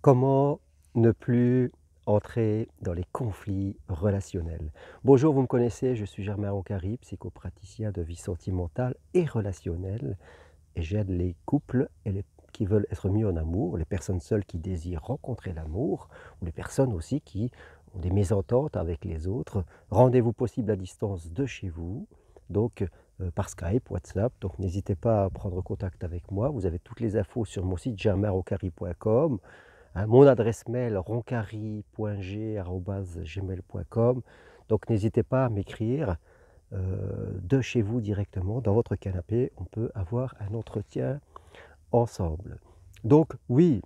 Comment ne plus entrer dans les conflits relationnels? Bonjour, vous me connaissez, je suis Germain Roncary, psychopraticien de vie sentimentale et relationnelle, et j'aide les couples qui veulent être mieux en amour, les personnes seules qui désirent rencontrer l'amour, ou les personnes aussi qui ont des mésententes avec les autres. Rendez-vous possible à distance de chez vous, donc par Skype, WhatsApp, donc n'hésitez pas à prendre contact avec moi. Vous avez toutes les infos sur mon site germainroncary.com. Mon adresse mail roncary.g@gmail.com. Donc n'hésitez pas à m'écrire, de chez vous directement, dans votre canapé, on peut avoir un entretien ensemble. Donc oui,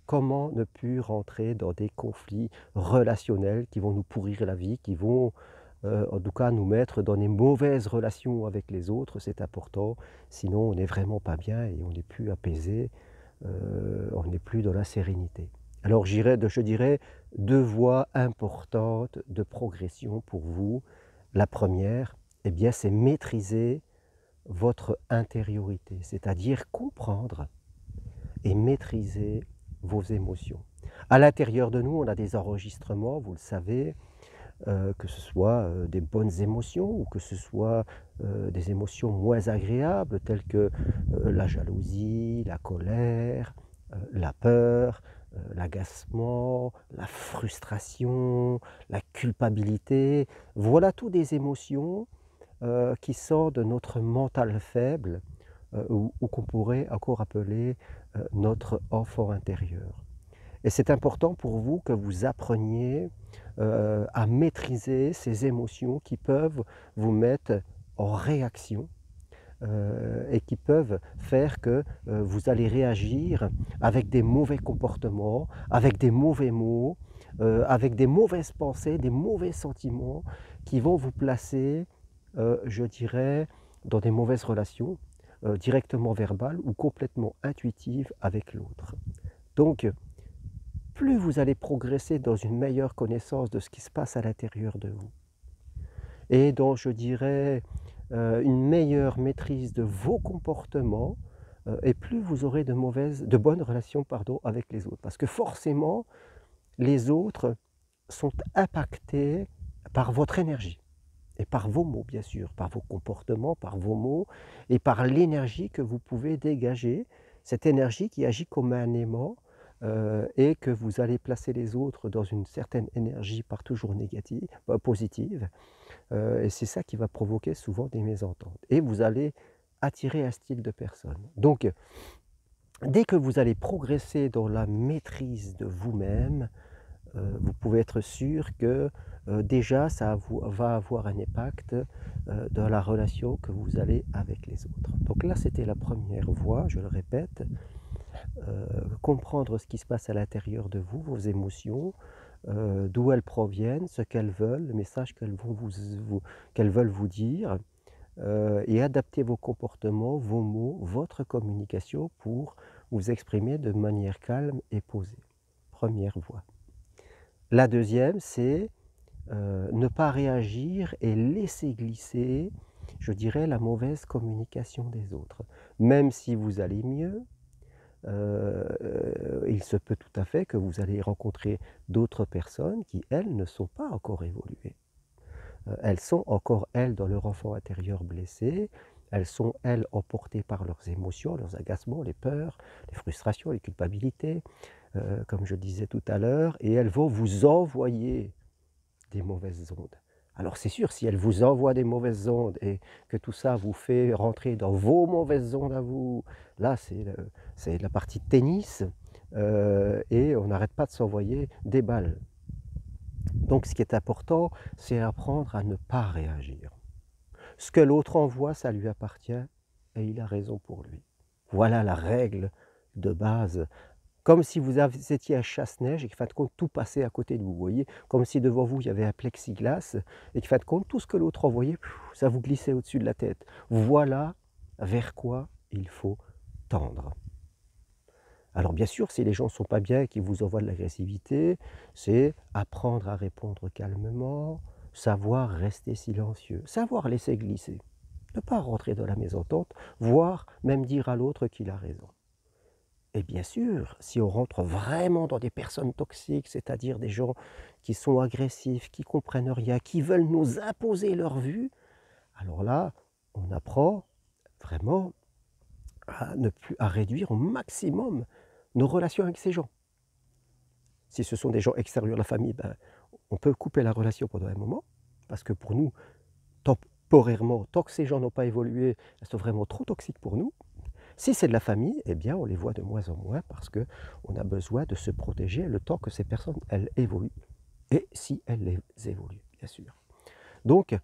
comment ne plus rentrer dans des conflits relationnels qui vont nous pourrir la vie, qui vont, en tout cas nous mettre dans des mauvaises relations avec les autres, c'est important. Sinon on n'est vraiment pas bien et on n'est plus apaisé, on n'est plus dans la sérénité. Alors je dirais 2 voies importantes de progression pour vous. La première, eh bien, c'est maîtriser votre intériorité, c'est-à-dire comprendre et maîtriser vos émotions. À l'intérieur de nous, on a des enregistrements, vous le savez, que ce soit, des bonnes émotions ou que ce soit, des émotions moins agréables telles que, la jalousie, la colère, la peur, l'agacement, la frustration, la culpabilité. Voilà toutes des émotions, qui sortent de notre mental faible, ou qu'on pourrait encore appeler, notre enfant intérieur. Et c'est important pour vous que vous appreniez, à maîtriser ces émotions qui peuvent vous mettre en réaction, et qui peuvent faire que, vous allez réagir avec des mauvais comportements, avec des mauvais mots, avec des mauvaises pensées, des mauvais sentiments qui vont vous placer, je dirais, dans des mauvaises relations, directement verbales ou complètement intuitives avec l'autre. Donc plus vous allez progresser dans une meilleure connaissance de ce qui se passe à l'intérieur de vous et dans, je dirais, une meilleure maîtrise de vos comportements, et plus vous aurez de bonnes relations, pardon, avec les autres. Parce que forcément, les autres sont impactés par votre énergie et par vos mots, bien sûr, par vos comportements, par vos mots et par l'énergie que vous pouvez dégager. Cette énergie qui agit comme un aimant, et que vous allez placer les autres dans une certaine énergie par toujours négative, positive, et c'est ça qui va provoquer souvent des mésententes et vous allez attirer un style de personne. Donc dès que vous allez progresser dans la maîtrise de vous-même, vous pouvez être sûr que, déjà va avoir un impact, dans la relation que vous allez avec les autres. Donc là, c'était la première voie, je le répète, comprendre ce qui se passe à l'intérieur de vous, vos émotions, d'où elles proviennent, ce qu'elles veulent, le message qu'elles veulent vous dire, et adapter vos comportements, vos mots, votre communication pour vous exprimer de manière calme et posée. Première voie. La deuxième, c'est, ne pas réagir et laisser glisser, je dirais, la mauvaise communication des autres. Même si vous allez mieux, il se peut tout à fait que vous allez rencontrer d'autres personnes qui, elles, ne sont pas encore évoluées. Elles sont encore, elles, dans leur enfant intérieur blessé, elles sont, elles, emportées par leurs émotions, leurs agacements, les peurs, les frustrations, les culpabilités, comme je disais tout à l'heure, et elles vont vous envoyer des mauvaises ondes. Alors c'est sûr, si elles vous envoient des mauvaises ondes et que tout ça vous fait rentrer dans vos mauvaises ondes à vous, là c'est la partie de tennis, et on n'arrête pas de s'envoyer des balles. Donc ce qui est important, c'est apprendre à ne pas réagir. Ce que l'autre envoie, ça lui appartient et il a raison pour lui. Voilà la règle de base. Comme si étiez un chasse-neige et qu'en fin de compte, tout passait à côté de vous, voyez? Comme si devant vous, il y avait un plexiglas et qu'en fin de compte, tout ce que l'autre envoyait, ça vous glissait au-dessus de la tête. Voilà vers quoi il faut tendre. Alors bien sûr, si les gens ne sont pas bien et qu'ils vous envoient de l'agressivité, c'est apprendre à répondre calmement, savoir rester silencieux, savoir laisser glisser, ne pas rentrer dans la mésentente, voire même dire à l'autre qu'il a raison. Et bien sûr, si on rentre vraiment dans des personnes toxiques, c'est-à-dire des gens qui sont agressifs, qui comprennent rien, qui veulent nous imposer leur vue, alors là, on apprend vraiment à réduire au maximum nos relations avec ces gens. Si ce sont des gens extérieurs à la famille, ben, on peut couper la relation pendant un moment, parce que pour nous, temporairement, tant que ces gens n'ont pas évolué, elles sont vraiment trop toxiques pour nous. Si c'est de la famille, eh bien, on les voit de moins en moins parce qu'on a besoin de se protéger le temps que ces personnes, elles évoluent. Et si elles évoluent, bien sûr. Donc,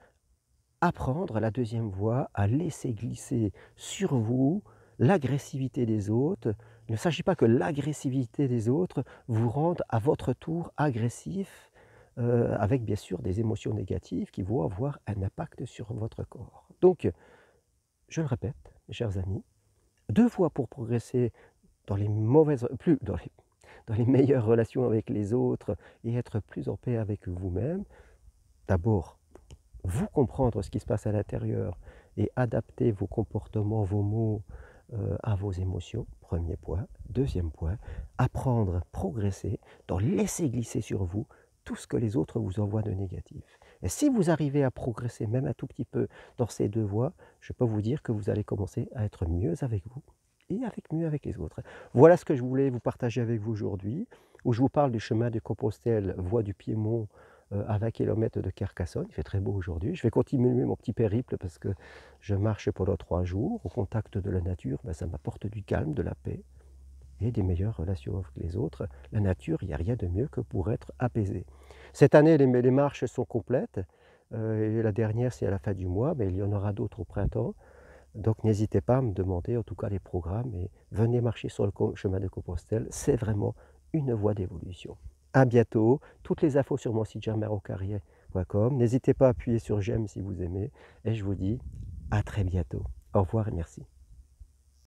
apprendre la deuxième voie à laisser glisser sur vous l'agressivité des autres. Il ne s'agit pas que l'agressivité des autres vous rende à votre tour agressif, avec bien sûr des émotions négatives qui vont avoir un impact sur votre corps. Donc, je le répète, mes chers amis, 2 voies pour progresser dans les mauvaises, plus dans les meilleures relations avec les autres et être plus en paix avec vous-même. D'abord, vous comprendre ce qui se passe à l'intérieur et adapter vos comportements, vos mots à vos émotions, premier point. Deuxième point, apprendre, progresser, dans laisser glisser sur vous tout ce que les autres vous envoient de négatif. Et si vous arrivez à progresser même un tout petit peu dans ces 2 voies, je peux vous dire que vous allez commencer à être mieux avec vous et mieux avec les autres. Voilà ce que je voulais vous partager avec vous aujourd'hui, où je vous parle du chemin de Compostelle, voie du Piémont, à 20 km de Carcassonne. Il fait très beau aujourd'hui. Je vais continuer mon petit périple parce que je marche pendant 3 jours au contact de la nature. Ben, ça m'apporte du calme, de la paix et des meilleures relations avec les autres. La nature, il n'y a rien de mieux que pour être apaisé. Cette année, les marches sont complètes. Et la dernière, c'est à la fin du mois, mais il y en aura d'autres au printemps. Donc n'hésitez pas à me demander en tout cas les programmes et venez marcher sur le chemin de Compostelle. C'est vraiment une voie d'évolution. À bientôt. Toutes les infos sur mon site germainroccarrier.com. N'hésitez pas à appuyer sur j'aime si vous aimez. Et je vous dis à très bientôt. Au revoir et merci.